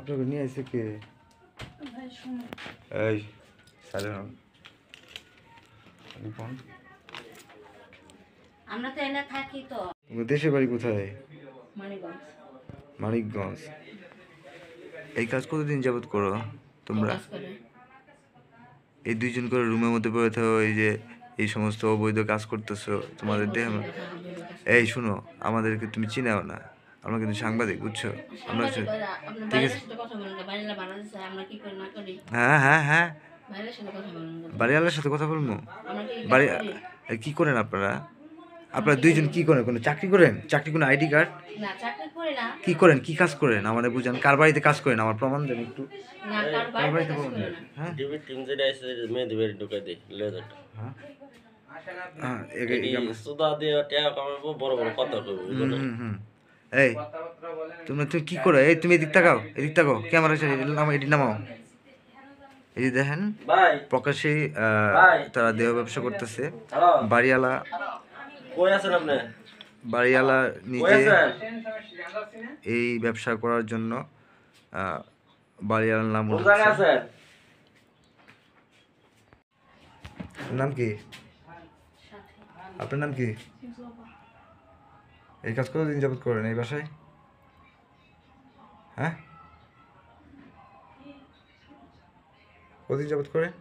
আপনাকে নিয়ে আসছে কে? এই সাইলেন্ট ফোন। আমরা তো এনে থাকি তো। দেশের বাড়ি কোথায়? মানিকগঞ্জ। মানিকগঞ্জ। এই কাজ কতদিন যাবত করো তোমরা? এই দুইজন করে রুমের মধ্যে পড়ে থাকো, এই যে এই সমস্ত অবৈধ কাজ করতেছো তোমাদের দেহ। এই শুনো, আমাদেরকে তুমি চিনাও না, আমরা কিন্তু সাংবাদিক, বুঝছো? আমরা ঠিক আছে। হ্যাঁ হ্যাঁ হ্যাঁ, বাড়িওয়ালার সাথে কথা বলবো। বাড়ি কি করেন আপনারা? আপনারা দুইজন কি করেন? কোনো চাকরি করেন? চাকরি কোনো আইডি কার্ড? না, চাকরি করি না। কি করেন? কি কাজ করেন আমাদের বুঝান। কার বাড়িতে কাজ করেন আমার প্রমাণ দেন একটু। না, কার বাড়িতে কাজ করি না। হ্যাঁ ডিবি টিম যেটা আছে মেয়েদের বাড়ি ঢুকাই দেয় লেজারটা। হ্যাঁ এটি সুদা দিয়ে টাকা কামাবো, বড় বড় কথা কইবো, বুঝো না? এই তুমি কি করো? এই তুমি এদিক তাকাও, এদিক তাকাও, ক্যামেরা এটি নামাও। এই যে দেখেন ভাই প্রকাশ্যেই তারা দেহ ব্যবসা করতেছে। হ্যালো বাড়িওয়ালা কই আছেন আপনি? বাড়িওয়ালা কই নিজে আছেন? এই ব্যবসা করার জন্য বাড়িওয়ালার নাম কোন জায়গায় আছেন? নাম কি? আপনার নাম কি? এই কাজ কতদিন যাবত করেন এই বাসায়? হ্যাঁ, কতদিন যাবত করেন?